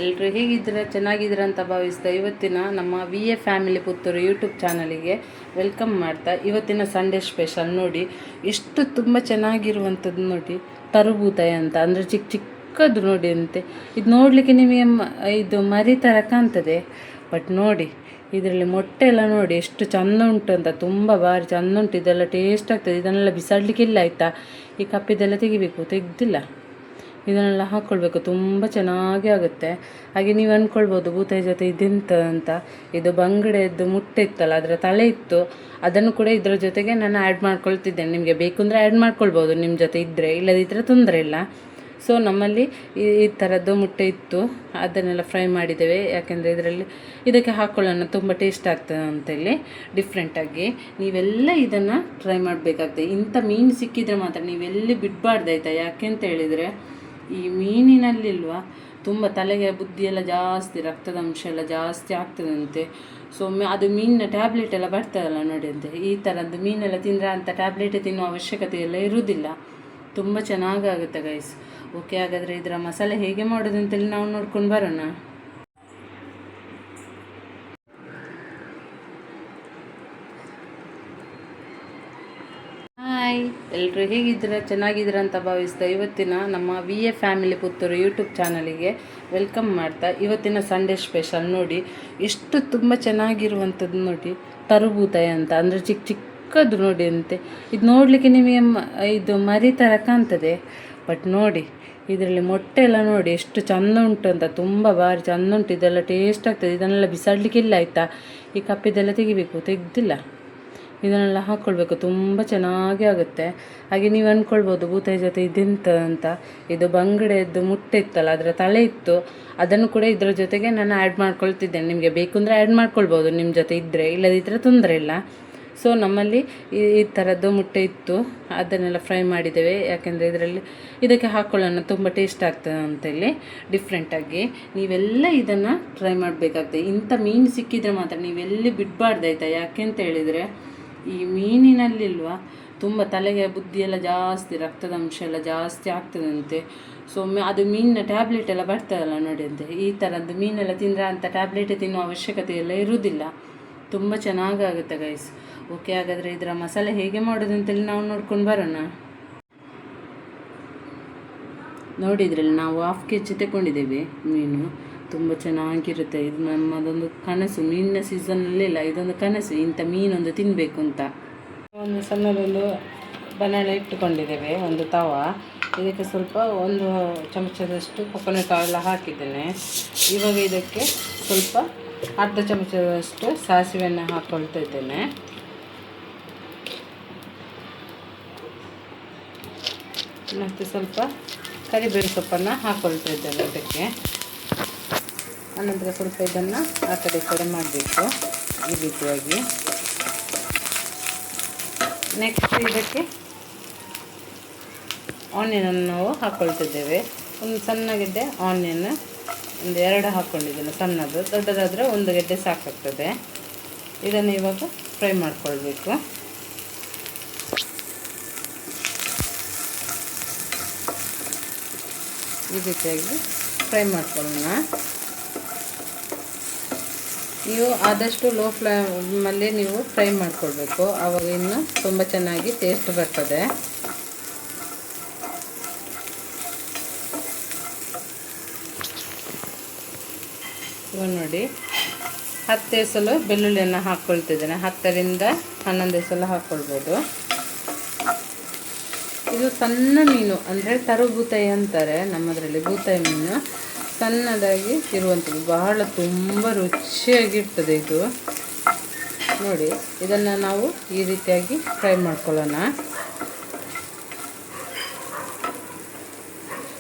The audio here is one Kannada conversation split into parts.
ಎಲ್ಲರೂ ಹೇಗಿದ್ದೀರಾ? ಚೆನ್ನಾಗಿದ್ದೀರಾ ಅಂತ ಭಾವಿಸ್ತಾ ಇವತ್ತಿನ ನಮ್ಮ V A family Puttur YouTube ಚಾನಲಿಗೆ ವೆಲ್ಕಮ್ ಮಾಡ್ತಾ, ಇವತ್ತಿನ ಸಂಡೇ ಸ್ಪೆಷಲ್ ನೋಡಿ ಎಷ್ಟು ತುಂಬ ಚೆನ್ನಾಗಿರುವಂಥದ್ದು ನೋಡಿ. ತರಬೂತಾಯಿ ಅಂತ ಅಂದರೆ ಚಿಕ್ಕದು ನೋಡಿ ಅಂತೆ. ಇದು ನೋಡಲಿಕ್ಕೆ ನಿಮಗೆ ಇದು ಮರಿ ಥರ ಕಾಣ್ತದೆ, ಬಟ್ ನೋಡಿ ಇದರಲ್ಲಿ ಮೊಟ್ಟೆ ಎಲ್ಲ ನೋಡಿ ಎಷ್ಟು ಚೆಂದ ಉಂಟು ಅಂತ, ತುಂಬ ಭಾರಿ ಚೆಂದ ಉಂಟು. ಇದೆಲ್ಲ ಟೇಸ್ಟ್ ಆಗ್ತದೆ. ಇದನ್ನೆಲ್ಲ ಬಿಸಾಡಲಿಕ್ಕಿಲ್ಲ ಆಯಿತಾ. ಈ ಕಪ್ಪಿದೆಲ್ಲ ತೆಗಿಬೇಕು, ತೆಗೆದಿಲ್ಲ. ಇದನ್ನೆಲ್ಲ ಹಾಕ್ಕೊಳ್ಬೇಕು, ತುಂಬ ಚೆನ್ನಾಗಿ ಆಗುತ್ತೆ. ಹಾಗೆ ನೀವು ಅಂದ್ಕೊಳ್ಬೋದು ಬೂತಾಯಿ ಜೊತೆ ಇದೆಂತ ಅಂತ. ಇದು ಬಂಗಡೆಯದ್ದು ಮುಟ್ಟೆ ಇತ್ತಲ್ಲ, ಅದರ ತಲೆ ಇತ್ತು, ಅದನ್ನು ಕೂಡ ಇದರ ಜೊತೆಗೆ ನಾನು ಆ್ಯಡ್ ಮಾಡ್ಕೊಳ್ತಿದ್ದೇನೆ. ನಿಮಗೆ ಬೇಕು ಅಂದರೆ ಆ್ಯಡ್ ಮಾಡ್ಕೊಳ್ಬೋದು ನಿಮ್ಮ ಜೊತೆ ಇದ್ದರೆ, ಇಲ್ಲದಿದ್ದರೆ ತೊಂದರೆ ಇಲ್ಲ. ಸೊ ನಮ್ಮಲ್ಲಿ ಈ ಥರದ್ದು ಮುಟ್ಟೆ ಇತ್ತು, ಅದನ್ನೆಲ್ಲ ಫ್ರೈ ಮಾಡಿದ್ದೇವೆ. ಯಾಕೆಂದರೆ ಇದಕ್ಕೆ ಹಾಕ್ಕೊಳ್ಳೋಣ ತುಂಬ ಟೇಸ್ಟ್ ಆಗ್ತದೆ ಅಂತೇಳಿ ಡಿಫ್ರೆಂಟಾಗಿ. ನೀವೆಲ್ಲ ಇದನ್ನು ಟ್ರೈ ಮಾಡಬೇಕಾಗ್ತದೆ. ಇಂಥ ಮೀನು ಸಿಕ್ಕಿದರೆ ಮಾತ್ರ ನೀವೆಲ್ಲಿ ಬಿಡಬಾರ್ದಾಯ್ತಾ. ಯಾಕೆ ಅಂತ ಹೇಳಿದರೆ ಈ ಮೀನಿನಲ್ಲಿಲ್ವಾ ತುಂಬ ತಲೆಗೆ ಬುದ್ಧಿ ಎಲ್ಲ ಜಾಸ್ತಿ, ರಕ್ತದ ಅಂಶ ಎಲ್ಲ ಜಾಸ್ತಿ ಆಗ್ತದಂತೆ. ಸೊ ಅದು ಮೀನಿನ ಟ್ಯಾಬ್ಲೆಟ್ ಎಲ್ಲ ಬರ್ತದಲ್ಲ ನೋಡಿ ಅಂತೆ. ಈ ಥರದ್ದು ಮೀನೆಲ್ಲ ತಿಂದರೆ ಅಂಥ ಟ್ಯಾಬ್ಲೆಟೇ ತಿನ್ನುವ ಅವಶ್ಯಕತೆ ಎಲ್ಲ ಇರುವುದಿಲ್ಲ. ತುಂಬ ಚೆನ್ನಾಗಾಗುತ್ತೆ ಗೈಸ್. ಓಕೆ, ಹಾಗಾದರೆ ಇದರ ಮಸಾಲೆ ಹೇಗೆ ಮಾಡೋದು ಅಂತೇಳಿ ನಾವು ನೋಡ್ಕೊಂಡು ಬರೋಣ. ಹಾಯ್, ಎಲ್ಲರೂ ಹೇಗಿದ್ದೀರಾ? ಚೆನ್ನಾಗಿದ್ದೀರಾ ಅಂತ ಭಾವಿಸ್ತಾ ಇವತ್ತಿನ ನಮ್ಮ V A family Puttur YouTube ಚಾನಲಿಗೆ ವೆಲ್ಕಮ್ ಮಾಡ್ತಾ, ಇವತ್ತಿನ ಸಂಡೇ ಸ್ಪೆಷಲ್ ನೋಡಿ ಎಷ್ಟು ತುಂಬ ಚೆನ್ನಾಗಿರುವಂಥದ್ದು ನೋಡಿ. ತರಬೂತಾಯಿ ಅಂತ ಅಂದರೆ ಚಿಕ್ಕದು ನೋಡಿ ಅಂತೆ. ಇದು ನೋಡಲಿಕ್ಕೆ ನಿಮಗೆ ಇದು ಮರಿ ಥರ ಕಾಣ್ತದೆ, ಬಟ್ ನೋಡಿ ಇದರಲ್ಲಿ ಮೊಟ್ಟೆ ಎಲ್ಲ ನೋಡಿ ಎಷ್ಟು ಚೆಂದ ಉಂಟು ಅಂತ, ತುಂಬ ಭಾರಿ ಚೆಂದ ಉಂಟು. ಇದೆಲ್ಲ ಟೇಸ್ಟ್ ಆಗ್ತದೆ. ಇದನ್ನೆಲ್ಲ ಬಿಸಾಡಲಿಕ್ಕಿಲ್ಲ ಆಯಿತಾ. ಈ ಕಪ್ಪಿದೆಲ್ಲ ತೆಗಿಬೇಕು, ತೆಗೆದಿಲ್ಲ. ಇದನ್ನೆಲ್ಲ ಹಾಕ್ಕೊಳ್ಬೇಕು, ತುಂಬ ಚೆನ್ನಾಗಿ ಆಗುತ್ತೆ. ಹಾಗೆ ನೀವು ಅಂದ್ಕೊಳ್ಬೋದು ಬೂತಾಯಿ ಜೊತೆ ಇದೆಂತ ಅಂತ. ಇದು ಬಂಗಡೆಯದ್ದು ಮುಟ್ಟೆ ಇತ್ತಲ್ಲ, ಅದರ ತಲೆ ಇತ್ತು, ಅದನ್ನು ಕೂಡ ಇದರ ಜೊತೆಗೆ ನಾನು ಆ್ಯಡ್ ಮಾಡ್ಕೊಳ್ತಿದ್ದೇನೆ. ನಿಮಗೆ ಬೇಕು ಅಂದರೆ ಆ್ಯಡ್ ಮಾಡ್ಕೊಳ್ಬೋದು ನಿಮ್ಮ ಜೊತೆ ಇದ್ದರೆ, ಇಲ್ಲದಿದ್ದರೆ ತೊಂದರೆ ಇಲ್ಲ. ಸೊ ನಮ್ಮಲ್ಲಿ ಈ ಥರದ್ದು ಮುಟ್ಟೆ ಇತ್ತು, ಅದನ್ನೆಲ್ಲ ಫ್ರೈ ಮಾಡಿದ್ದೇವೆ. ಯಾಕೆಂದರೆ ಇದಕ್ಕೆ ಹಾಕ್ಕೊಳ್ಳೋಣ ತುಂಬ ಟೇಸ್ಟ್ ಆಗ್ತದೆ ಅಂತೇಳಿ ಡಿಫ್ರೆಂಟಾಗಿ. ನೀವೆಲ್ಲ ಇದನ್ನು ಟ್ರೈ ಮಾಡಬೇಕಾಗ್ತದೆ. ಇಂಥ ಮೀನು ಸಿಕ್ಕಿದರೆ ಮಾತ್ರ ನೀವೆಲ್ಲಿ ಬಿಡಬಾರ್ದಾಯ್ತಾ. ಯಾಕೆ ಅಂತ ಹೇಳಿದರೆ ಈ ಮೀನಿನಲ್ಲಿಲ್ವಾ ತುಂಬ ತಲೆಗೆ ಬುದ್ಧಿ ಎಲ್ಲ ಜಾಸ್ತಿ, ರಕ್ತದ ಅಂಶ ಎಲ್ಲ ಜಾಸ್ತಿ ಆಗ್ತದಂತೆ. ಸೊ ಅದು ಮೀನಿನ ಟ್ಯಾಬ್ಲೆಟ್ ಎಲ್ಲ ಬರ್ತದಲ್ಲ ನೋಡಿ ಅಂತೆ. ಈ ಥರದ್ದು ಮೀನೆಲ್ಲ ತಿಂದರೆ ಅಂಥ ಟ್ಯಾಬ್ಲೆಟೇ ತಿನ್ನುವ ಅವಶ್ಯಕತೆ ಎಲ್ಲ ಇರುವುದಿಲ್ಲ. ತುಂಬ ಚೆನ್ನಾಗಾಗುತ್ತೆ ಗೈಸ್. ಓಕೆ, ಹಾಗಾದರೆ ಇದರ ಮಸಾಲೆ ಹೇಗೆ ಮಾಡೋದು ಅಂತೇಳಿ ನಾವು ನೋಡ್ಕೊಂಡು ಬರೋಣ. ನೋಡಿ, ಇದರಲ್ಲಿ ನಾವು 1/2 kg ತಗೊಂಡಿದ್ದೇವೆ ಮೀನು. ತುಂಬ ಚೆನ್ನಾಗಿರುತ್ತೆ. ಇದು ನಮ್ಮದೊಂದು ಕನಸು, ಮೀನಿನ ಸೀಸನ್ನಲ್ಲಿಲ್ಲ, ಇದೊಂದು ಕನಸು ಇಂಥ ಮೀನೊಂದು ತಿನ್ನಬೇಕು ಅಂತ. ಒಂದು ಸಣ್ಣದೊಂದು ಬನಾಳೆ ಇಟ್ಟುಕೊಂಡಿದ್ದೇವೆ, ಒಂದು ತವ. ಇದಕ್ಕೆ ಸ್ವಲ್ಪ 1 ಚಮಚದಷ್ಟು ಕೊಕೊನಟ್ ಆಯಿಲ್ ಹಾಕಿದ್ದೇನೆ. ಇವಾಗ ಇದಕ್ಕೆ ಸ್ವಲ್ಪ ಅರ್ಧ ಚಮಚದಷ್ಟು ಸಾಸಿವೆಯನ್ನು ಹಾಕ್ಕೊಳ್ತಾ ಇದ್ದೇನೆ. ಮತ್ತು ಸ್ವಲ್ಪ ಕರಿಬೇವು ಸೊಪ್ಪನ್ನು ಹಾಕ್ಕೊಳ್ತಾ ಇದ್ದೇನೆ ಇದಕ್ಕೆ. ಆನಂತರ ಸ್ವಲ್ಪ ಇದನ್ನು ಆ ಕಡೆ ಈ ಕಡೆ ಮಾಡಬೇಕು ಈ ರೀತಿಯಾಗಿ. ನೆಕ್ಸ್ಟ್ ಇದಕ್ಕೆ ಆನಿಯನನ್ನು ನಾವು ಹಾಕ್ಕೊಳ್ತಿದ್ದೇವೆ. ಒಂದು ಸಣ್ಣ ಗೆಡ್ಡೆ ಆನಿಯನ್, ಒಂದು 2 ಹಾಕ್ಕೊಂಡಿದ್ದೇನೆ ಸಣ್ಣದು. ದೊಡ್ಡದಾದರೆ 1 ಗೆಡ್ಡೆ ಸಾಕಾಗ್ತದೆ. ಇದನ್ನು ಇವಾಗ ಫ್ರೈ ಮಾಡ್ಕೊಳ್ಬೇಕು. ಈ ರೀತಿಯಾಗಿ ಫ್ರೈ ಮಾಡ್ಕೊಳ್ಳೋಣ. ನೀವು ಆದಷ್ಟು ಲೋ ಫ್ಲೇಮಲ್ಲಿ ನೀವು ಫ್ರೈ ಮಾಡ್ಕೊಳ್ಬೇಕು, ಆವಾಗ ಇನ್ನು ತುಂಬ ಚೆನ್ನಾಗಿ ಟೇಸ್ಟ್ ಬರ್ತದೆ. ಇವಾಗ ನೋಡಿ 10 ಎಸಳು ಬೆಳ್ಳುಳ್ಳಿಯನ್ನು ಹಾಕ್ಕೊಳ್ತಿದ್ದೇನೆ. 10ರಿಂದ 11 ಎಸಳು ಹಾಕ್ಕೊಳ್ಬೋದು. ಇದು ಸಣ್ಣ ಮೀನು ಅಂದರೆ ತರಬೂತಾಯಿ ಅಂತಾರೆ ನಮ್ಮದರಲ್ಲಿ. ಬೂತಾಯಿ ಮೀನು ಸಣ್ಣದಾಗಿ ಇರುವಂಥದ್ದು, ಬಹಳ ತುಂಬ ರುಚಿಯಾಗಿರ್ತದೆ ಇದು. ನೋಡಿ, ಇದನ್ನು ನಾವು ಈ ರೀತಿಯಾಗಿ ಫ್ರೈ ಮಾಡ್ಕೊಳ್ಳೋಣ.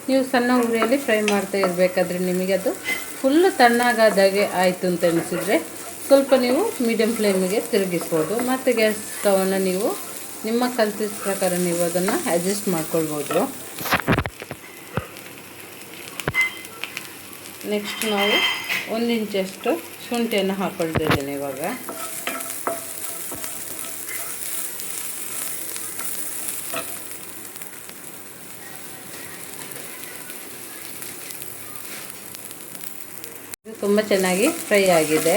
ನೀವು ಸಣ್ಣ ಉರಿಯಲ್ಲಿ ಫ್ರೈ ಮಾಡ್ತಾ ಇರಬೇಕಾದ್ರೆ ನಿಮಗೆ ಅದು ಫುಲ್ಲು ತಣ್ಣಗಾದಾಗೆ ಆಯಿತು ಅಂತ ಅನಿಸಿದರೆ ಸ್ವಲ್ಪ ನೀವು ಮೀಡಿಯಮ್ ಫ್ಲೇಮಿಗೆ ತಿರುಗಿಸ್ಬೋದು. ಮತ್ತು ಗ್ಯಾಸ್ ಸ್ಟವನ್ನು ನೀವು ನಿಮ್ಮ ಕಲ್ತಿದ್ದ ಪ್ರಕಾರ ನೀವು ಅದನ್ನು ಅಡ್ಜಸ್ಟ್ ಮಾಡ್ಕೊಳ್ಬೋದು. ನೆಕ್ಸ್ಟ್ ನಾವು 1 ಇಂಚಷ್ಟು ಶುಂಠಿಯನ್ನು ಹಾಕ್ಕೊಳ್ತಾ ಇದ್ದೇನೆ ಇವಾಗ. ಇದು ತುಂಬ ಚೆನ್ನಾಗಿ ಫ್ರೈ ಆಗಿದೆ.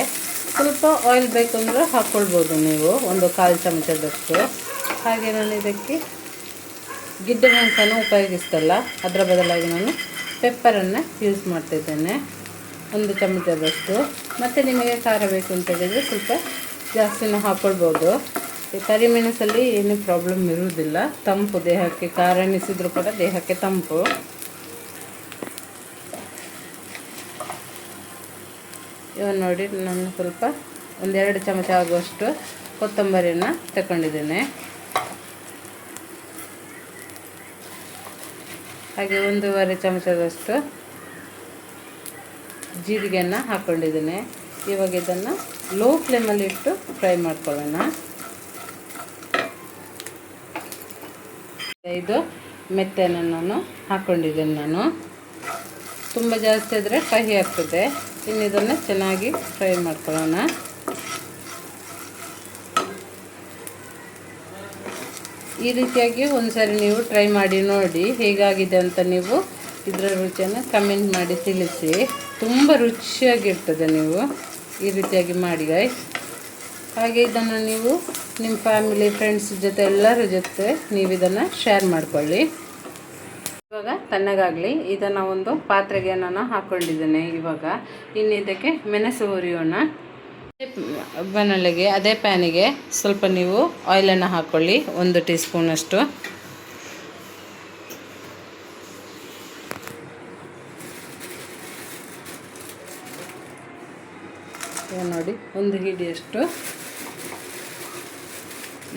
ಸ್ವಲ್ಪ ಆಯಿಲ್ ಬೇಕಂದ್ರೆ ಹಾಕ್ಕೊಳ್ಬೋದು ನೀವು, ಒಂದು 1/4 ಚಮಚದಷ್ಟು. ಹಾಗೆ ನಾನು ಇದಕ್ಕೆ ಗಿಡ್ಡ ಮೆಣಸನ್ನು ಉಪಯೋಗಿಸ್ತಲ್ಲ, ಅದರ ಬದಲಾಗಿ ನಾನು ಪೆಪ್ಪರನ್ನು ಯೂಸ್ ಮಾಡ್ತಿದ್ದೇನೆ, 1 ಚಮಚದಷ್ಟು. ಮತ್ತು ನಿಮಗೆ ಖಾರ ಬೇಕು ಅಂತ ಹೇಳಿದರೆ ಸ್ವಲ್ಪ ಜಾಸ್ತಿನೂ ಹಾಕ್ಕೊಳ್ಬೋದು. ಈ ಕರಿಮೆಣಸಲ್ಲಿ ಏನು ಪ್ರಾಬ್ಲಮ್ ಇರುವುದಿಲ್ಲ, ತಂಪು ದೇಹಕ್ಕೆ, ಖಾರ ಎನಿಸಿದರೂ ಕೂಡ ದೇಹಕ್ಕೆ ತಂಪು. ಇವಾಗ ನೋಡಿ, ನಾನು ಸ್ವಲ್ಪ 1-2 ಚಮಚ ಆಗುವಷ್ಟು ಕೊತ್ತಂಬರಿಯನ್ನು ತಗೊಂಡಿದ್ದೇನೆ. ಹಾಗೆ 1.5 ಚಮಚದಷ್ಟು ಜೀರಿಗೆಯನ್ನು ಹಾಕ್ಕೊಂಡಿದ್ದೇನೆ. ಇವಾಗ ಇದನ್ನು ಲೋ ಫ್ಲೇಮಲ್ಲಿ ಇಟ್ಟು ಫ್ರೈ ಮಾಡ್ಕೊಳ್ಳೋಣ. ಇದು ಮೆಂತ್ಯನ ನಾನು ಹಾಕ್ಕೊಂಡಿದ್ದೇನೆ. ನಾನು ತುಂಬ ಜಾಸ್ತಿ ಆದರೆ ಕಹಿ ಆಗ್ತದೆ. ಇನ್ನು ಇದನ್ನು ಚೆನ್ನಾಗಿ ಫ್ರೈ ಮಾಡ್ಕೊಳ್ಳೋಣ. ಈ ರೀತಿಯಾಗಿ ಒಂದ್ಸರಿ ನೀವು ಟ್ರೈ ಮಾಡಿ ನೋಡಿ ಹೇಗಾಗಿದೆ ಅಂತ. ನೀವು ಇದರ ರುಚಿಯನ್ನು ಕಮೆಂಟ್ ಮಾಡಿ ತಿಳಿಸಿ. ತುಂಬ ರುಚಿಯಾಗಿರ್ತದೆ ನೀವು ಈ ರೀತಿಯಾಗಿ ಮಾಡಿ ಗೈಸ್. ಹಾಗೆ ಇದನ್ನು ನೀವು ನಿಮ್ಮ ಫ್ಯಾಮಿಲಿ ಫ್ರೆಂಡ್ಸ್ ಜೊತೆ ಎಲ್ಲರ ಜೊತೆ ನೀವು ಇದನ್ನು ಶೇರ್ ಮಾಡ್ಕೊಳ್ಳಿ. ಇವಾಗ ತಣ್ಣಗಾಗಲಿ, ಇದನ್ನು ಒಂದು ಪಾತ್ರೆಗೆ ನಾನು ಹಾಕ್ಕೊಂಡಿದ್ದೇನೆ. ಇವಾಗ ಇನ್ನು ಇದಕ್ಕೆ ಮೆಣಸು ಹುರಿಯೋಣ. ಬಾಣಲೆಗೆ ಅದೇ ಪ್ಯಾನಿಗೆ ಸ್ವಲ್ಪ ನೀವು ಆಯಿಲನ್ನು ಹಾಕ್ಕೊಳ್ಳಿ, 1 ಟೀ ಸ್ಪೂನಷ್ಟು. ನೋಡಿ, 1 ಹಿಡಿಯಷ್ಟು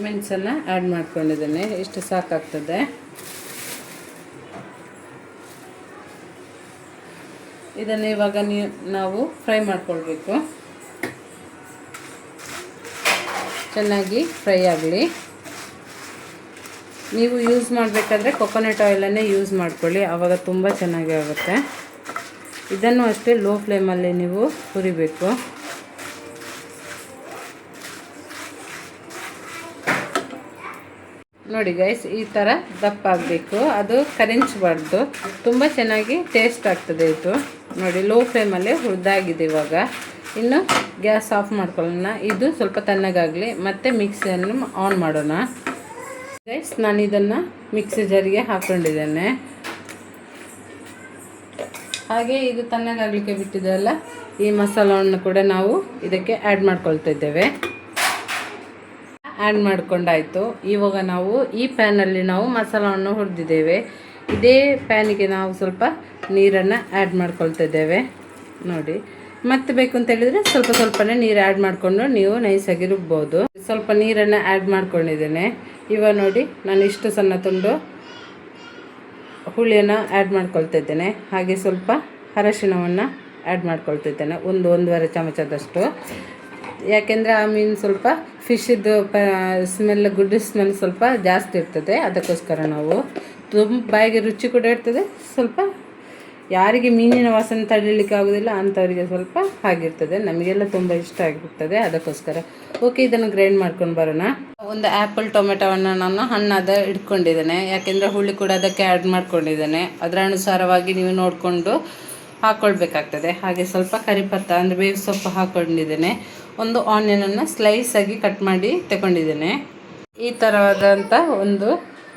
ಮೆಣಸನ್ನು ಆ್ಯಡ್ ಮಾಡ್ಕೊಂಡಿದ್ದೇನೆ. ಇಷ್ಟು ಸಾಕಾಗ್ತದೆ. ಇದನ್ನು ಇವಾಗ ನಾವು ಫ್ರೈ ಮಾಡ್ಕೊಳ್ಬೇಕು. ಚೆನ್ನಾಗಿ ಫ್ರೈ ಆಗಲಿ. ನೀವು ಯೂಸ್ ಮಾಡಬೇಕಾದ್ರೆ ಕೊಕೊನಟ್ ಆಯಿಲನ್ನೇ ಯೂಸ್ ಮಾಡ್ಕೊಳ್ಳಿ, ಆವಾಗ ತುಂಬ ಚೆನ್ನಾಗಿ ಆಗುತ್ತೆ. ಇದನ್ನು ಅಷ್ಟೇ ಲೋ ಫ್ಲೇಮಲ್ಲಿ ನೀವು ಹುರಿಬೇಕು. ನೋಡಿ ಗೈಸ್, ಈ ಥರ ದಪ್ಪ ಆಗಬೇಕು, ಅದು ಕರಿಂಚಬಾರ್ದು. ತುಂಬ ಚೆನ್ನಾಗಿ ಟೇಸ್ಟ್ ಆಗ್ತದೆ ಇದು. ನೋಡಿ, ಲೋ ಫ್ಲೇಮಲ್ಲಿ ಹುರಿದಾಗಿದೆ. ಇವಾಗ ಇನ್ನು ಗ್ಯಾಸ್ ಆಫ್ ಮಾಡ್ಕೊಳ್ಳೋಣ. ಇದು ಸ್ವಲ್ಪ ತಣ್ಣಗಾಗಲಿ, ಮತ್ತು ಮಿಕ್ಸಿಯನ್ನು ಆನ್ ಮಾಡೋಣ. ಗೈಸ್, ನಾನು ಇದನ್ನು ಮಿಕ್ಸಿ ಜಾರಿಗೆ ಹಾಕ್ಕೊಂಡಿದ್ದೇನೆ. ಹಾಗೆ ಇದು ತಣ್ಣಗಾಗಲಿಕ್ಕೆ ಬಿಟ್ಟಿದ್ದೆಲ್ಲ ಈ ಮಸಾಲವನ್ನು ಕೂಡ ನಾವು ಇದಕ್ಕೆ ಆ್ಯಡ್ ಮಾಡ್ಕೊಳ್ತಾ ಇದ್ದೇವೆ. ಆ್ಯಡ್ ಮಾಡ್ಕೊಂಡಾಯಿತು. ಇವಾಗ ನಾವು ಈ ಪ್ಯಾನಲ್ಲಿ ನಾವು ಮಸಾಲವನ್ನು ಹುರಿದಿದ್ದೇವೆ. ಇದೇ ಪ್ಯಾನಿಗೆ ನಾವು ಸ್ವಲ್ಪ ನೀರನ್ನು ಆ್ಯಡ್ ಮಾಡ್ಕೊಳ್ತಾ ಇದ್ದೇವೆ. ನೋಡಿ, ಮತ್ತೆ ಬೇಕು ಅಂತ ಹೇಳಿದರೆ ಸ್ವಲ್ಪನೇ ನೀರು ಆ್ಯಡ್ ಮಾಡಿಕೊಂಡು ನೀವು ನೈಸಾಗಿ ರುಬ್ಬೋದು. ಸ್ವಲ್ಪ ನೀರನ್ನು ಆ್ಯಡ್ ಮಾಡ್ಕೊಂಡಿದ್ದೇನೆ. ಇವಾಗ ನೋಡಿ, ನಾನು ಇಷ್ಟು ಸಣ್ಣ ತುಂಡು ಹುಳಿಯನ್ನು ಆ್ಯಡ್ ಮಾಡ್ಕೊಳ್ತಾ ಇದ್ದೇನೆ. ಹಾಗೆ ಸ್ವಲ್ಪ ಅರಶಿಣವನ್ನು ಆ್ಯಡ್ ಮಾಡ್ಕೊಳ್ತಿದ್ದೇನೆ, 1-1.5 ಚಮಚದಷ್ಟು. ಯಾಕೆಂದರೆ ಆ ಮೀನು ಸ್ವಲ್ಪ ಫಿಶ್ದು ಸ್ಮೆಲ್, ಗುಡ್ ಸ್ಮೆಲ್ ಸ್ವಲ್ಪ ಜಾಸ್ತಿ ಇರ್ತದೆ. ಅದಕ್ಕೋಸ್ಕರ ನಾವು ತುಂಬ ಬಾಯಿಗೆ ರುಚಿ ಕೂಡ ಇರ್ತದೆ. ಸ್ವಲ್ಪ ಯಾರಿಗೆ ಮೀನಿನ ವಾಸನೆ ತಡೀಲಿಕ್ಕೆ ಆಗೋದಿಲ್ಲ ಅಂಥವರಿಗೆ ಸ್ವಲ್ಪ ಆಗಿರ್ತದೆ. ನಮಗೆಲ್ಲ ತುಂಬ ಇಷ್ಟ ಆಗಿರ್ತದೆ, ಅದಕ್ಕೋಸ್ಕರ. ಓಕೆ, ಇದನ್ನು ಗ್ರೈಂಡ್ ಮಾಡ್ಕೊಂಡು ಬರೋಣ. 1 ಆ್ಯಪಲ್ ಟೊಮೆಟೊವನ್ನು ನಾನು ಹಣ್ಣಾದ ಇಟ್ಕೊಂಡಿದ್ದೇನೆ, ಯಾಕೆಂದರೆ ಹುಳಿ ಕೂಡ ಅದಕ್ಕೆ ಆ್ಯಡ್ ಮಾಡ್ಕೊಂಡಿದ್ದೇನೆ. ಅದರ ಅನುಸಾರವಾಗಿ ನೀವು ನೋಡಿಕೊಂಡು ಹಾಕ್ಕೊಳ್ಬೇಕಾಗ್ತದೆ. ಹಾಗೆ ಸ್ವಲ್ಪ ಕರಿಪತ್ತ ಅಂದರೆ ಬೇವು ಸೊಪ್ಪು ಹಾಕ್ಕೊಂಡಿದ್ದೇನೆ. 1 ಆನಿಯನನ್ನು ಸ್ಲೈಸಾಗಿ ಕಟ್ ಮಾಡಿ ತಗೊಂಡಿದ್ದೇನೆ. ಈ ಥರವಾದಂಥ ಒಂದು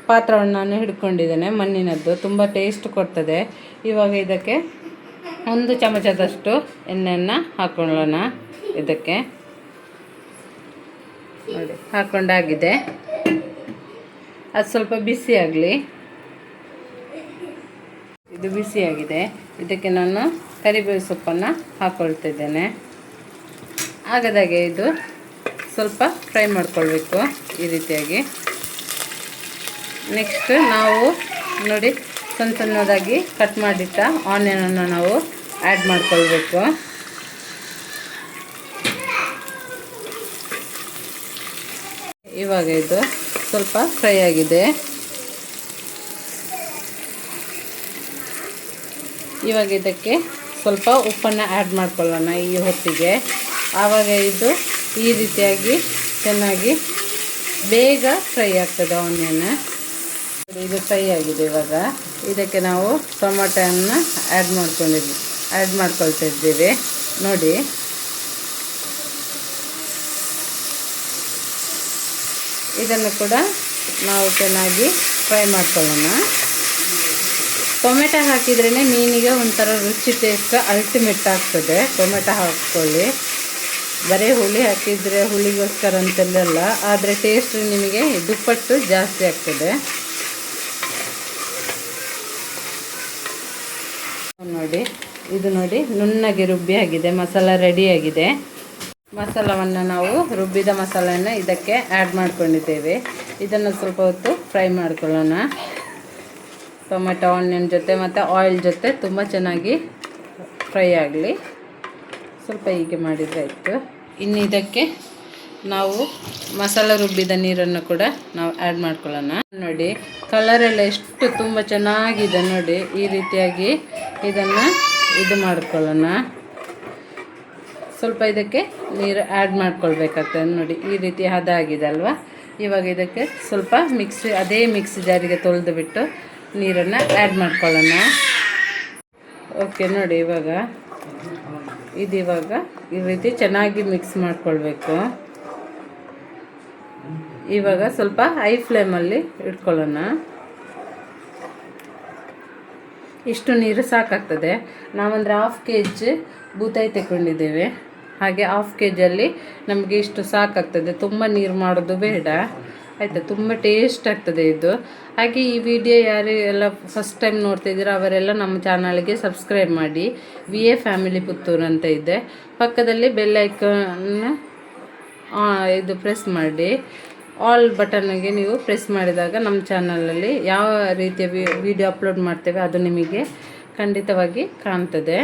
ಪಾತ್ರವನ್ನು ನಾನು ಹಿಡ್ಕೊಂಡಿದ್ದೇನೆ, ಮಣ್ಣಿನದ್ದು. ತುಂಬ ಟೇಸ್ಟ್ ಕೊಡ್ತದೆ. ಇವಾಗ ಇದಕ್ಕೆ 1 ಚಮಚದಷ್ಟು ಎಣ್ಣೆಯನ್ನು ಹಾಕ್ಕೊಳ್ಳೋಣ. ಇದಕ್ಕೆ ನೋಡಿ, ಹಾಕ್ಕೊಂಡಾಗಿದೆ. ಅದು ಸ್ವಲ್ಪ ಬಿಸಿ ಆಗಲಿ. ಇದು ಬಿಸಿಯಾಗಿದೆ. ಇದಕ್ಕೆ ನಾನು ಕರಿಬೇವು ಸೊಪ್ಪನ್ನು ಹಾಕ್ಕೊಳ್ತಿದ್ದೇನೆ. ಆಗದಾಗೆ ಇದು ಸ್ವಲ್ಪ ಫ್ರೈ ಮಾಡ್ಕೊಳ್ಬೇಕು ಈ ರೀತಿಯಾಗಿ. ನೆಕ್ಸ್ಟ್ ನಾವು ನೋಡಿ, ಸಣ್ಣದಾಗಿ ಕಟ್ ಮಾಡಿಟ್ಟ ಆನಿಯನನ್ನು ನಾವು ಆ್ಯಡ್ ಮಾಡ್ಕೊಳ್ಬೇಕು. ಇವಾಗ ಇದು ಸ್ವಲ್ಪ ಫ್ರೈ ಆಗಿದೆ. ಇವಾಗ ಇದಕ್ಕೆ ಸ್ವಲ್ಪ ಉಪ್ಪನ್ನು ಆ್ಯಡ್ ಮಾಡ್ಕೊಳ್ಳೋಣ ಈ ಹೊತ್ತಿಗೆ. ಆವಾಗ ಇದು ಈ ರೀತಿಯಾಗಿ ಚೆನ್ನಾಗಿ ಬೇಗ ಫ್ರೈ ಆಗ್ತದೆ ಆನಿಯನ್. ಇದು ಫ್ರೈ ಆಗಿದೆ. ಇವಾಗ ಇದಕ್ಕೆ ನಾವು ಟೊಮೆಟೊವನ್ನು ಆ್ಯಡ್ ಮಾಡ್ಕೊಳ್ತಾ ಇದ್ದೇವೆ. ನೋಡಿ ಇದನ್ನು ಕೂಡ ನಾವು ಚೆನ್ನಾಗಿ ಫ್ರೈ ಮಾಡ್ಕೊಳ್ಳೋಣ. ಟೊಮೆಟೊ ಹಾಕಿದ್ರೇ ಮೀನಿಗೆ ಒಂಥರ ರುಚಿ ಟೇಸ್ಟ್ ಅಲ್ಟಿಮೇಟ್ ಆಗ್ತದೆ. ಟೊಮೆಟೊ ಹಾಕ್ಕೊಳ್ಳಿ, ಬರೀ ಹುಳಿ ಹಾಕಿದರೆ ಹುಳಿಗೋಸ್ಕರ ಅಂತೆಲ್ಲ, ಆದರೆ ಟೇಸ್ಟ್ ನಿಮಗೆ ದುಪ್ಪಟ್ಟು ಜಾಸ್ತಿ ಆಗ್ತದೆ. ನೋಡಿ ಇದು ನೋಡಿ ನುಣ್ಣಗೆ ರುಬ್ಬಿ ಆಗಿದೆ, ಮಸಾಲ ರೆಡಿಯಾಗಿದೆ. ಮಸಾಲವನ್ನು ನಾವು ರುಬ್ಬಿದ ಮಸಾಲೆಯನ್ನು ಇದಕ್ಕೆ ಆ್ಯಡ್ ಮಾಡ್ಕೊಂಡಿದ್ದೇವೆ. ಇದನ್ನು ಸ್ವಲ್ಪ ಹೊತ್ತು ಫ್ರೈ ಮಾಡ್ಕೊಳ್ಳೋಣ. ಟೊಮೆಟೊ ಆನಿಯನ್ ಜೊತೆ ಮತ್ತು ಆಯಿಲ್ ಜೊತೆ ತುಂಬ ಚೆನ್ನಾಗಿ ಫ್ರೈ ಆಗಲಿ. ಸ್ವಲ್ಪ ಹೀಗೆ ಮಾಡಿದರೆ ಆಯಿತು. ಇನ್ನು ಇದಕ್ಕೆ ನಾವು ಮಸಾಲೆ ರುಬ್ಬಿದ ನೀರನ್ನು ಕೂಡ ನಾವು ಆ್ಯಡ್ ಮಾಡ್ಕೊಳ್ಳೋಣ. ನೋಡಿ ಕಲರೆಲ್ಲ ಎಷ್ಟು ತುಂಬ ಚೆನ್ನಾಗಿದೆ ನೋಡಿ. ಈ ರೀತಿಯಾಗಿ ಇದನ್ನು ಇದು ಮಾಡ್ಕೊಳ್ಳೋಣ. ಸ್ವಲ್ಪ ಇದಕ್ಕೆ ನೀರು ಆ್ಯಡ್ ಮಾಡ್ಕೊಳ್ಬೇಕಾಗ್ತದೆ ನೋಡಿ. ಈ ರೀತಿ ಹದ ಆಗಿದೆ ಅಲ್ವಾ. ಇವಾಗ ಇದಕ್ಕೆ ಸ್ವಲ್ಪ ಅದೇ ಮಿಕ್ಸಿ ಜಾರಿಗೆ ತೊಳೆದು ಬಿಟ್ಟು ನೀರನ್ನು ಆ್ಯಡ್ ಮಾಡ್ಕೊಳ್ಳೋಣ. ಓಕೆ ನೋಡಿ, ಇವಾಗ ಈ ರೀತಿ ಚೆನ್ನಾಗಿ ಮಿಕ್ಸ್ ಮಾಡ್ಕೊಳ್ಬೇಕು. ಇವಾಗ ಸ್ವಲ್ಪ ಹೈ ಫ್ಲೇಮಲ್ಲಿ ಇಟ್ಕೊಳ್ಳೋಣ. ಇಷ್ಟು ನೀರು ಸಾಕಾಗ್ತದೆ. ನಾವಂದರೆ 1/2 kg ಬೂತಾಯಿ ತಗೊಂಡಿದ್ದೇವೆ. ಹಾಗೆ 1/2 kgಲ್ಲಿ ನಮಗೆ ಇಷ್ಟು ಸಾಕಾಗ್ತದೆ. ತುಂಬ ನೀರು ಮಾಡೋದು ಬೇಡ ಆಯಿತಾ. ತುಂಬ ಟೇಸ್ಟ್ ಆಗ್ತದೆ ಇದು. ಹಾಗೆ ಈ ವಿಡಿಯೋ ಯಾರು ಎಲ್ಲ ಫಸ್ಟ್ ಟೈಮ್ ನೋಡ್ತಾಯಿದ್ದೀರ ಅವರೆಲ್ಲ ನಮ್ಮ ಚಾನಲ್ಗೆ ಸಬ್ಸ್ಕ್ರೈಬ್ ಮಾಡಿ. VA ಫ್ಯಾಮಿಲಿ ಪುತ್ತೂರು ಅಂತ ಇದೆ. ಪಕ್ಕದಲ್ಲಿ ಬೆಲ್ ಐಕಾನ್ ಇದು ಪ್ರೆಸ್ ಮಾಡಿ. ಆಲ್ ಬಟನ್ಗೆ ನೀವು ಪ್ರೆಸ್ ಮಾಡಿದಾಗ ನಮ್ಮ ಚಾನಲಲ್ಲಿ ಯಾವ ರೀತಿಯ ವಿಡಿಯೋ ಅಪ್ಲೋಡ್ ಮಾಡ್ತೇವೆ ಅದು ನಿಮಗೆ ಖಂಡಿತವಾಗಿ ಕಾಣ್ತದೆ.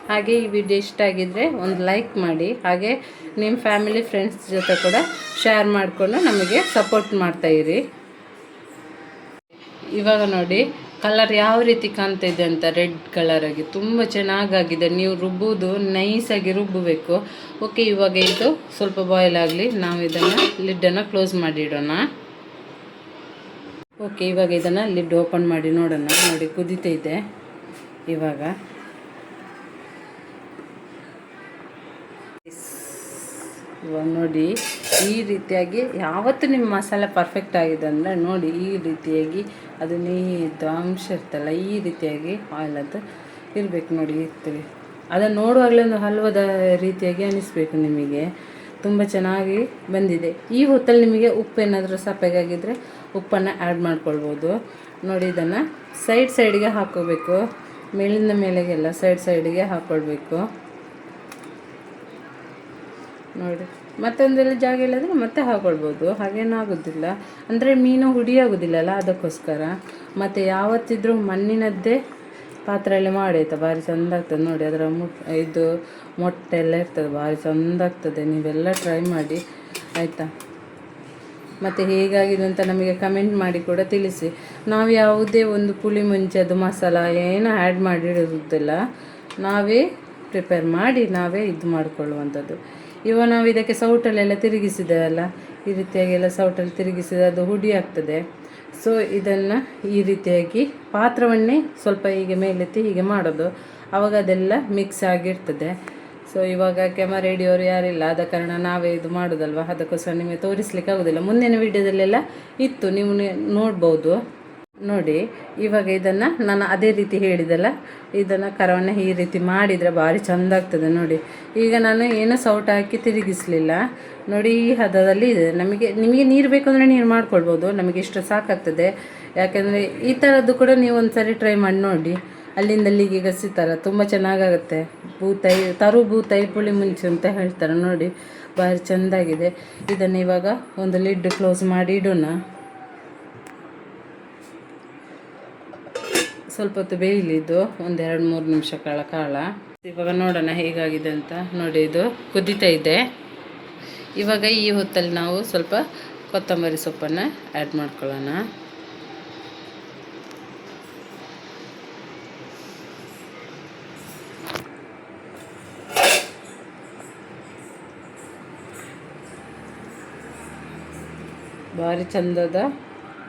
ಹಾಗೆ ಈ ವಿಡಿಯೋ ಇಷ್ಟ ಆಗಿದ್ದರೆ ಒಂದು ಲೈಕ್ ಮಾಡಿ. ಹಾಗೆ ನಿಮ್ಮ ಫ್ಯಾಮಿಲಿ ಫ್ರೆಂಡ್ಸ್ ಜೊತೆ ಕೂಡ ಶೇರ್ ಮಾಡಿಕೊಂಡು ನಮಗೆ ಸಪೋರ್ಟ್ ಮಾಡ್ತಾಯಿರಿ. ಇವಾಗ ನೋಡಿ ಕಲರ್ ಯಾವ ರೀತಿ ಕಾಣ್ತಾ ಇದೆ ಅಂತ, ರೆಡ್ ಕಲರಾಗಿ ತುಂಬ ಚೆನ್ನಾಗಾಗಿದೆ. ನೀವು ರುಬ್ಬುವುದು ನೈಸಾಗಿ ರುಬ್ಬಬೇಕು. ಓಕೆ, ಇವಾಗ ಇದು ಸ್ವಲ್ಪ ಬಾಯ್ಲ್ ಆಗಲಿ. ನಾವು ಇದನ್ನು ಲಿಡ್ಡನ್ನು ಕ್ಲೋಸ್ ಮಾಡಿ ಇಡೋಣ. ಓಕೆ, ಇವಾಗ ಇದನ್ನು ಲಿಡ್ ಓಪನ್ ಮಾಡಿ ನೋಡೋಣ. ನೋಡಿ ಕುದೀತಾ ಇದೆ. ಇವಾಗ ನೋಡಿ ಈ ರೀತಿಯಾಗಿ ಯಾವತ್ತು ನಿಮ್ಮ ಮಸಾಲೆ ಪರ್ಫೆಕ್ಟ್ ಆಗಿದೆ ಅಂದರೆ ನೋಡಿ ಈ ರೀತಿಯಾಗಿ ಅದು ನೀರು ಅಂಶ ಇರ್ತಲ್ಲ, ಈ ರೀತಿಯಾಗಿ ಆಯಿಲ್ ಅದು ಇರಬೇಕು ನೋಡಿ. ಇರ್ತೀವಿ ಅದನ್ನು ನೋಡುವಾಗಲೇ ಒಂದು ಹಲ್ವದ ರೀತಿಯಾಗಿ ಅನಿಸ್ಬೇಕು ನಿಮಗೆ. ತುಂಬ ಚೆನ್ನಾಗಿ ಬಂದಿದೆ. ಈ ಹೊತ್ತಲ್ಲಿ ನಿಮಗೆ ಉಪ್ಪು ಏನಾದರೂ ಸಪ್ಪೆಗಾಗಿದ್ದರೆ ಉಪ್ಪನ್ನು ಆ್ಯಡ್ ಮಾಡ್ಕೊಳ್ಬೋದು. ನೋಡಿ ಇದನ್ನು ಸೈಡ್ಗೆ ಹಾಕ್ಕೋಬೇಕು. ಮೇಲಿಂದ ಮೇಲೆಗೆಲ್ಲ ಸೈಡ್ಗೆ ಹಾಕ್ಕೊಳ್ಬೇಕು ನೋಡಿ. ಮತ್ತೊಂದೆಲ್ಲ ಜಾಗ ಇಲ್ಲದ್ರೆ ಮತ್ತೆ ಹಾಕ್ಕೊಳ್ಬೋದು, ಹಾಗೇನಾಗೋದಿಲ್ಲ. ಅಂದರೆ ಮೀನು ಹುಡಿಯಾಗೋದಿಲ್ಲಲ್ಲ, ಅದಕ್ಕೋಸ್ಕರ. ಮತ್ತು ಯಾವತ್ತಿದ್ರೂ ಮಣ್ಣಿನದ್ದೇ ಪಾತ್ರೆಯಲ್ಲಿ ಮಾಡಿ ಆಯಿತಾ, ಭಾರಿ ಚೆಂದ ಆಗ್ತದೆ ನೋಡಿ. ಅದರ ಇದು ಮೊಟ್ಟೆ ಎಲ್ಲ ಇರ್ತದೆ, ಭಾರಿ ಚೆಂದ ಆಗ್ತದೆ. ನೀವೆಲ್ಲ ಟ್ರೈ ಮಾಡಿ ಆಯಿತಾ. ಮತ್ತು ಹೇಗಾಗಿದೆ ಅಂತ ನಮಗೆ ಕಮೆಂಟ್ ಮಾಡಿ ಕೂಡ ತಿಳಿಸಿ. ನಾವು ಯಾವುದೇ ಒಂದು ಪುಳಿ ಮುಂಚೆ ಅದು ಮಸಾಲ ಏನು ಆ್ಯಡ್ ಮಾಡಿರೋದಿಲ್ಲ, ನಾವೇ ಪ್ರಿಪೇರ್ ಮಾಡಿ ನಾವೇ ಇದು ಮಾಡಿಕೊಳ್ಳುವಂಥದ್ದು. ಇವಾಗ ನಾವು ಇದಕ್ಕೆ ಸೌಟಲ್ಲೆಲ್ಲ ತಿರುಗಿಸಿದ್ದೇವಲ್ಲ, ಈ ರೀತಿಯಾಗೆಲ್ಲ ಸೌಟಲ್ಲಿ ತಿರುಗಿಸಿದರೆ ಅದು ಹುಡಿ ಆಗ್ತದೆ. ಸೊ ಇದನ್ನು ಈ ರೀತಿಯಾಗಿ ಪಾತ್ರವನ್ನೇ ಸ್ವಲ್ಪ ಹೀಗೆ ಮೇಲೆತ್ತಿ ಹೀಗೆ ಮಾಡೋದು, ಆವಾಗ ಅದೆಲ್ಲ ಮಿಕ್ಸ್ ಆಗಿರ್ತದೆ. ಸೊ ಇವಾಗ ಕ್ಯಾಮರಾ ರೆಡಿಯವರು ಯಾರಿಲ್ಲ, ಆದ ಕಾರಣ ನಾವೇ ಇದು ಮಾಡೋದಲ್ವ, ಅದಕ್ಕೋಸ್ಕರ ನಿಮಗೆ ತೋರಿಸ್ಲಿಕ್ಕೆ ಆಗೋದಿಲ್ಲ. ಮುಂದಿನ ವೀಡಿಯೋದಲ್ಲೆಲ್ಲ ಇತ್ತು, ನೀವು ನೋಡ್ಬೋದು ನೋಡಿ. ಇವಾಗ ಇದನ್ನು ನಾನು ಅದೇ ರೀತಿ ಹೇಳಿದೆಲ್ಲ, ಇದನ್ನು ಕರವನ್ನು ಈ ರೀತಿ ಮಾಡಿದರೆ ಭಾರಿ ಚೆಂದ ಆಗ್ತದೆ ನೋಡಿ. ಈಗ ನಾನು ಏನೂ ಸೌಟ್ ಹಾಕಿ ತಿರುಗಿಸಲಿಲ್ಲ ನೋಡಿ. ಈ ಹದದಲ್ಲಿ ಇದೆ. ನಿಮಗೆ ನೀರು ಬೇಕು ಅಂದರೆ ನೀರು ಮಾಡ್ಕೊಳ್ಬೋದು, ನಮಗೆ ಇಷ್ಟು ಸಾಕಾಗ್ತದೆ. ಯಾಕೆಂದರೆ ಈ ಥರದ್ದು ಕೂಡ ನೀವು ಒಂದು ಸರಿ ಟ್ರೈ ಮಾಡಿ ನೋಡಿ. ಅಲ್ಲಿಂದ ಅಲ್ಲಿಗೆ ಗಸಿ ಥರ ತುಂಬ ಚೆನ್ನಾಗಾಗುತ್ತೆ. ಬೂತಾಯಿ ಪುಳಿ ಮುಂಚೆ ಅಂತ ಹೇಳ್ತಾರೆ ನೋಡಿ, ಭಾರಿ ಚೆಂದಾಗಿದೆ. ಇದನ್ನು ಇವಾಗ ಒಂದು ಲಿಡ್ ಕ್ಲೋಸ್ ಮಾಡಿ ಇಡೋಣ. ಸ್ವಲ್ಪ ಹೊತ್ತು ಬೇಯಲಿದ್ದು, ಒಂದು 2-3 ನಿಮಿಷಗಳ ಕಾಲ. ಇವಾಗ ನೋಡೋಣ ಹೇಗಾಗಿದೆ ಅಂತ ನೋಡಿ. ಇದು ಕುದೀತಾ ಇದೆ. ಇವಾಗ ಈ ಹೊತ್ತಲ್ಲಿ ನಾವು ಸ್ವಲ್ಪ ಕೊತ್ತಂಬರಿ ಸೊಪ್ಪನ್ನು ಆ್ಯಡ್ ಮಾಡ್ಕೊಳ್ಳೋಣ. ಭಾರಿ ಚಂದದ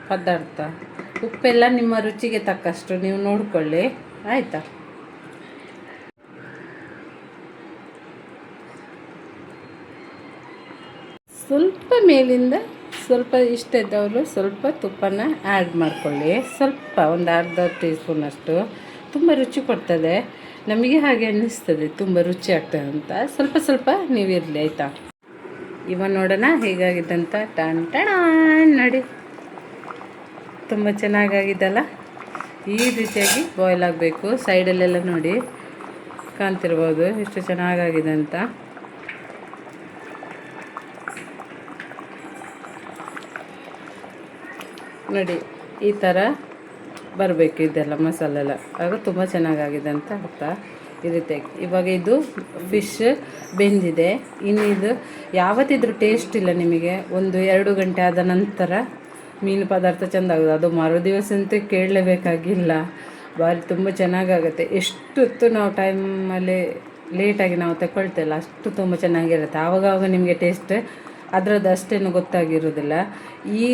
ಪದಾರ್ಥ ಉಪ್ಪೆಲ್ಲ ನಿಮ್ಮ ರುಚಿಗೆ ತಕ್ಕಷ್ಟು ನೀವು ನೋಡಿಕೊಳ್ಳಿ, ಆಯಿತಾ. ಸ್ವಲ್ಪ ಮೇಲಿಂದ ಸ್ವಲ್ಪ ಇಷ್ಟ ಇದ್ದವರು ಸ್ವಲ್ಪ ತುಪ್ಪನ ಆ್ಯಡ್ ಮಾಡ್ಕೊಳ್ಳಿ, ಸ್ವಲ್ಪ ಒಂದು ಅರ್ಧ ಟೀ ಸ್ಪೂನಷ್ಟು. ತುಂಬ ರುಚಿ ಕೊಡ್ತದೆ, ನಮಗೆ ಹಾಗೆ ಅನ್ನಿಸ್ತದೆ ತುಂಬ ರುಚಿ ಆಗ್ತದೆ ಅಂತ. ಸ್ವಲ್ಪ ಸ್ವಲ್ಪ ನೀವಿರಲಿ, ಆಯಿತಾ. ಇವ ನೋಡೋಣ ಹೇಗಾಗಿದ್ದಂತ. ಟಣ್ ನೋಡಿ, ತುಂಬ ಚೆನ್ನಾಗಾಗಿದ್ದಲ್ಲ. ಈ ರೀತಿಯಾಗಿ ಬಾಯ್ಲ್ ಆಗಬೇಕು. ಸೈಡಲ್ಲೆಲ್ಲ ನೋಡಿ ಕಾಣ್ತಿರ್ಬೋದು ಎಷ್ಟು ಚೆನ್ನಾಗಾಗಿದೆ ಅಂತ. ನೋಡಿ ಈ ಥರ ಬರಬೇಕು ಇದೆಲ್ಲ ಮಸಾಲೆ ಎಲ್ಲ, ಆಗ ತುಂಬ ಚೆನ್ನಾಗಾಗಿದೆ ಅಂತ ಅರ್ಥ. ಈ ರೀತಿಯಾಗಿ ಇವಾಗ ಇದು ಫಿಶ್ ಬೆಂದಿದೆ. ಇನ್ನಿದು ಯಾವತ್ತಿದ್ರೂ ಟೇಸ್ಟ್ ಇಲ್ಲ ನಿಮಗೆ 1-2 ಗಂಟೆ ಆದ ನಂತರ ಮೀನು ಪದಾರ್ಥ ಚೆಂದ ಆಗೋದು. ಅದು ಮರುದಿವಸ ಅಂತೂ ಕೇಳಲೇಬೇಕಾಗಿಲ್ಲ, ಭಾರಿ ತುಂಬ ಚೆನ್ನಾಗಾಗುತ್ತೆ. ಎಷ್ಟು ಹೊತ್ತು ನಾವು ಟೈಮಲ್ಲಿ ಲೇಟಾಗಿ ನಾವು ತಗೊಳ್ತೇಲ್ಲ ಅಷ್ಟು ತುಂಬ ಚೆನ್ನಾಗಿರುತ್ತೆ. ಆವಾಗವಾಗ ನಿಮಗೆ ಟೇಸ್ಟ್ ಅದರದ್ದು ಅಷ್ಟೇನು ಗೊತ್ತಾಗಿರೋದಿಲ್ಲ. ಈ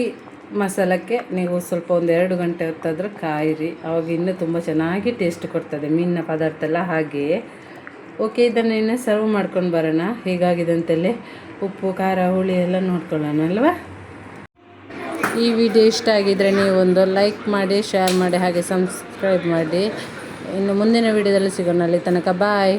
ಮಸಾಲಕ್ಕೆ ನೀವು ಸ್ವಲ್ಪ 1-2 ಗಂಟೆ ಹೊತ್ತಾದರೂ ಕಾಯಿರಿ, ಆವಾಗ ಇನ್ನೂ ತುಂಬ ಚೆನ್ನಾಗಿ ಟೇಸ್ಟ್ ಕೊಡ್ತದೆ ಮೀನಿನ ಪದಾರ್ಥ ಎಲ್ಲ. ಹಾಗೆಯೇ ಓಕೆ, ಇದನ್ನು ಇನ್ನೂ ಸರ್ವ್ ಮಾಡ್ಕೊಂಡು ಬರೋಣ. ಹೇಗಾಗಿದೆ ಅಂತೇಳಿ ಉಪ್ಪು ಖಾರ ಹುಳಿ ಎಲ್ಲ ನೋಡ್ಕೊಳ್ಳೋಣ ಅಲ್ವಾ. ಈ ವಿಡಿಯೋ ಇಷ್ಟ ಆಗಿದ್ದರೆ ನೀವು ಒಂದು ಲೈಕ್ ಮಾಡಿ, ಶೇರ್ ಮಾಡಿ, ಹಾಗೆ ಸಬ್ಸ್ಕ್ರೈಬ್ ಮಾಡಿ. ಇನ್ನು ಮುಂದಿನ ವಿಡಿಯೋದಲ್ಲಿ ಸಿಗೋಣ. ಅಲ್ಲಿ ತನಕ ಬಾಯ್.